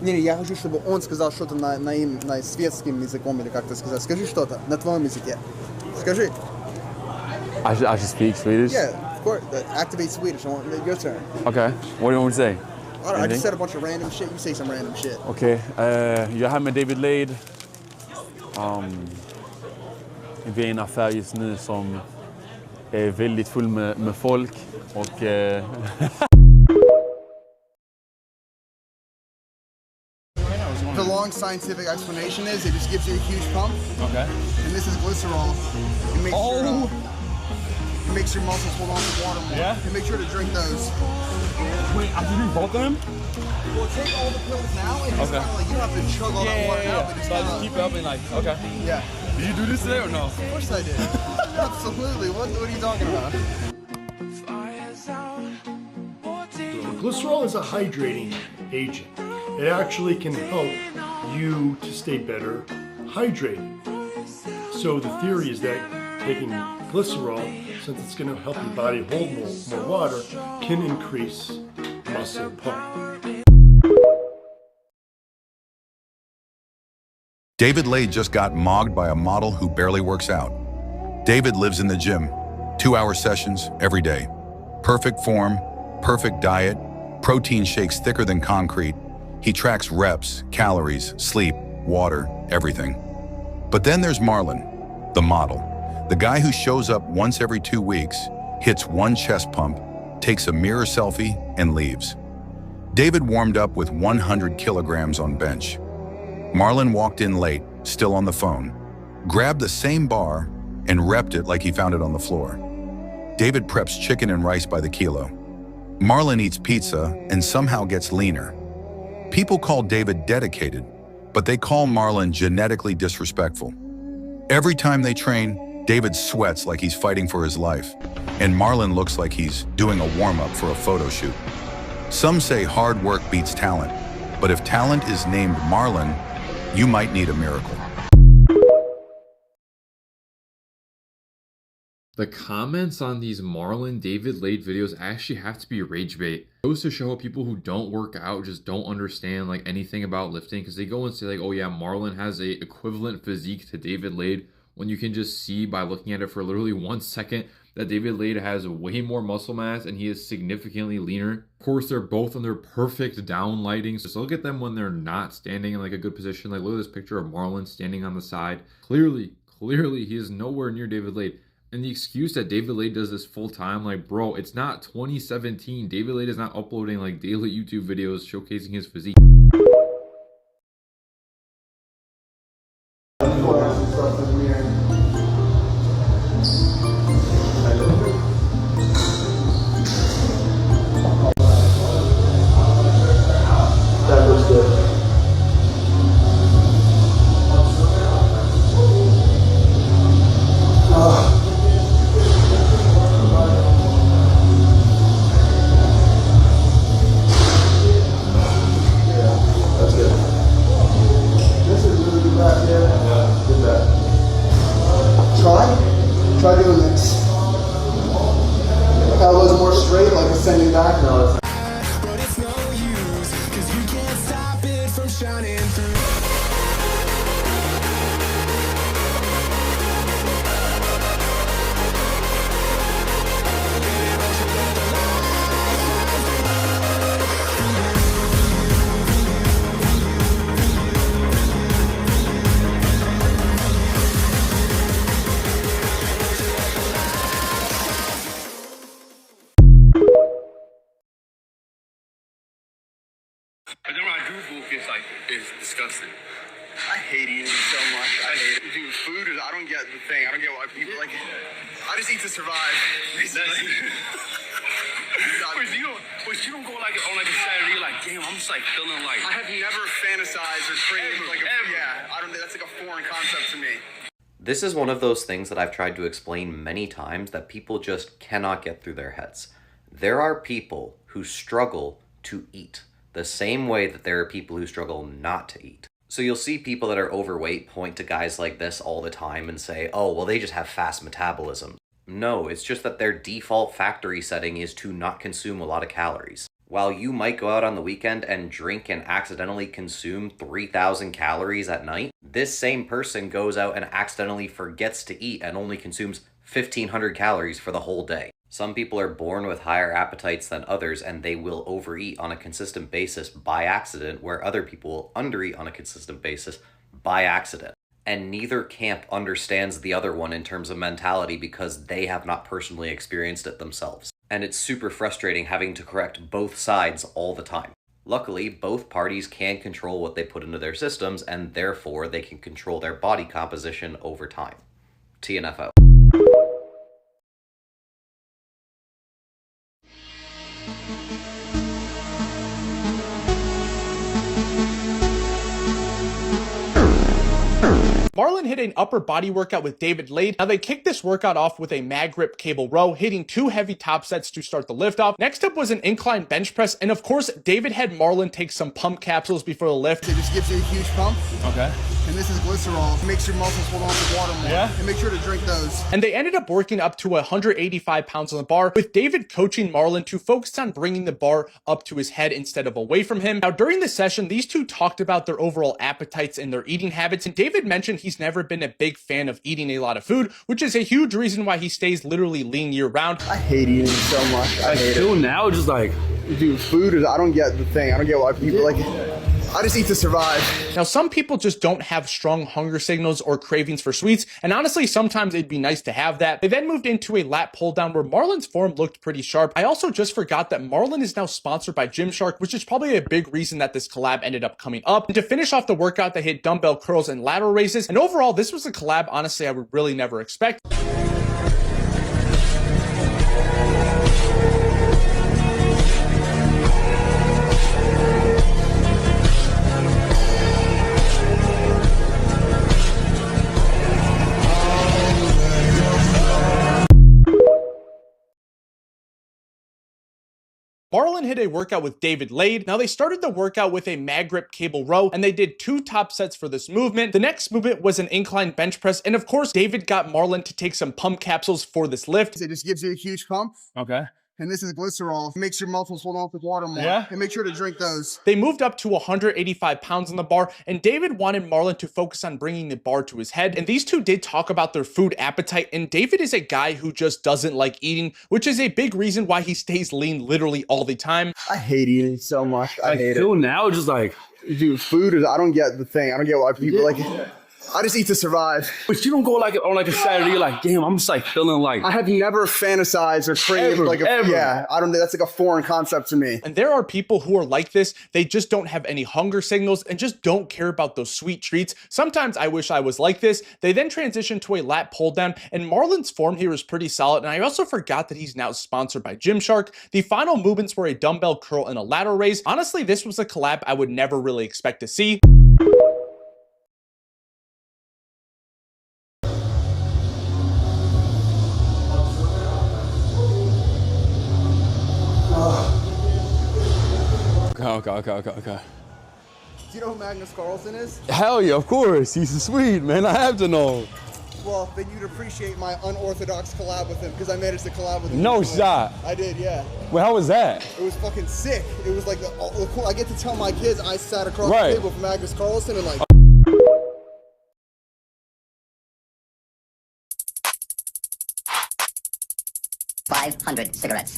Не, я хочу, чтобы он сказал что-то на светским языком, или как-то сказать. Скажи что-то на твоем языке. Скажи. I should speak Swedish? Yeah, of course. Activate Swedish. I want your turn. Okay. What do you want me to say? I just said a bunch of random shit. You say some random shit. Okay. Jag är här med David Laid. Vi är i en affär just nu som är väldigt full med folk. Och... The long scientific explanation is it just gives you a huge pump. Okay. And this is glycerol. It makes your muscles hold on to water more. Yeah? And make sure to drink those. Wait, I can drink both of them? Well, take all the pills now and just Okay. kinda like, you don't have to chug all that water now. But So I just keep it up and like, okay. Yeah. Did you do this today or no? Of course I did. Absolutely. What are you talking about? Glycerol is a hydrating agent. It actually can help you to stay better hydrated. So the theory is that taking glycerol, since it's going to help your body hold more water, can increase muscle pump. David Laid just got mogged by a model who barely works out. David lives in the gym, 2-hour sessions every day. Perfect form, perfect diet, protein shakes thicker than concrete. He tracks reps, calories, sleep, water, everything. But then there's Marlon, the model, the guy who shows up once every 2 weeks, hits one chest pump, takes a mirror selfie, and leaves. David warmed up with 100 kilograms on bench. Marlon walked in late, still on the phone, grabbed the same bar, and repped it like he found it on the floor. David preps chicken and rice by the kilo. Marlon eats pizza and somehow gets leaner. People call David dedicated, but they call Marlon genetically disrespectful. Every time they train, David sweats like he's fighting for his life, and Marlon looks like he's doing a warm-up for a photo shoot. Some say hard work beats talent, but if talent is named Marlon, you might need a miracle. The comments on these Marlon David Laid videos actually have to be rage bait. It goes to show people who don't work out just don't understand like anything about lifting, because they go and say like, oh yeah, Marlon has a equivalent physique to David Laid, when you can just see by looking at it for literally 1 second that David Laid has way more muscle mass and he is significantly leaner. Of course, they're both on their perfect down lighting, so look at them when they're not standing in like a good position. Like look at this picture of Marlon standing on the side. Clearly he is nowhere near David Laid. And the excuse that David Laid does this full time, like bro, it's not 2017. David Laid is not uploading like daily YouTube videos showcasing his physique. That looks good. Try doing this. Elbows more straight, like ascending back. No, it's not. But it's no use, 'cause you can't stop it from shining through. But then when I do book, it's disgusting. I hate eating so much. I hate it. Dude, food is, I don't get the thing. I don't get why people like it. I just eat to survive, basically. Wait, you don't go like on like a Saturday, you're like, damn, I'm just like feeling like. I have never fantasized or craved Ever, like a, ever. yeah, I don't think that's like a foreign concept to me. This is one of those things that I've tried to explain many times that people just cannot get through their heads. There are people who struggle to eat the same way that there are people who struggle not to eat. So you'll see people that are overweight point to guys like this all the time and say, oh, well, they just have fast metabolism. No, it's just that their default factory setting is to not consume a lot of calories. While you might go out on the weekend and drink and accidentally consume 3,000 calories at night, this same person goes out and accidentally forgets to eat and only consumes 1,500 calories for the whole day. Some people are born with higher appetites than others, and they will overeat on a consistent basis by accident, where other people will undereat on a consistent basis by accident. And neither camp understands the other one in terms of mentality because they have not personally experienced it themselves. And it's super frustrating having to correct both sides all the time. Luckily, both parties can control what they put into their systems, and therefore they can control their body composition over time. TNFO. Marlon hit an upper body workout with David Laid. Now they kicked this workout off with a mag grip cable row, hitting 2 heavy top sets to start the lift off. Next up was an incline bench press, and of course, David had Marlon take some pump capsules before the lift. It just gives you a huge pump. Okay. And this is glycerol. It makes your muscles hold on to water more. Yeah. And make sure to drink those. And they ended up working up to 185 pounds on the bar, with David coaching Marlon to focus on bringing the bar up to his head instead of away from him. Now during the session, these two talked about their overall appetites and their eating habits, and David mentioned he's never been a big fan of eating a lot of food, which is a huge reason why he stays literally lean year round. I hate eating so much. I hate Still it. now, just like, Dude, food is, I don't get the thing. I don't get why people like, I just eat to survive. Now, some people just don't have strong hunger signals or cravings for sweets, and honestly, sometimes it'd be nice to have that. They then moved into a lat pull down where Marlon's form looked pretty sharp. I also just forgot that Marlon is now sponsored by Gymshark, which is probably a big reason that this collab ended up coming up. And to finish off the workout, they hit dumbbell curls and lateral raises, and overall, this was a collab, honestly, I would really never expect. Marlon hit a workout with David Laid. Now they started the workout with a mag grip cable row, and they did 2 top sets for this movement. The next movement was an incline bench press, and of course, David got Marlon to take some pump capsules for this lift. It just gives you a huge pump. okay. And this is glycerol. It makes your muscles hold on to water more. Yeah. And make sure to drink those. They moved up to 185 pounds on the bar, and David wanted Marlon to focus on bringing the bar to his head. And these two did talk about their food appetite, and David is a guy who just doesn't like eating, which is a big reason why he stays lean literally all the time. I hate eating so much. I hate Still it. now, just like, Dude, food is, I don't get the thing. I don't get why people like, I just eat to survive. but you don't go like on like a Saturday, you're like, damn, I'm just like feeling like, I have never fantasized or craved Ever, like a, ever. yeah, I don't, that's like a foreign concept to me. And there are people who are like this. They just don't have any hunger signals and just don't care about those sweet treats. Sometimes I wish I was like this. They then transitioned to a lat pull down, and Marlon's form here is pretty solid. And I also forgot that he's now sponsored by Gymshark. The final movements were a dumbbell curl and a lateral raise. Honestly, this was a collab I would never really expect to see. Okay. Do you know who Magnus Carlsen is? Hell yeah, of course. He's sweet, man. I have to know. Well, then you'd appreciate my unorthodox collab with him because I managed to collab with him. No recently. shot. I did, yeah. Well, how was that? It was fucking sick. It was like the cool. I get to tell my kids I sat across Right. the table from Magnus Carlsen and like. 500 cigarettes.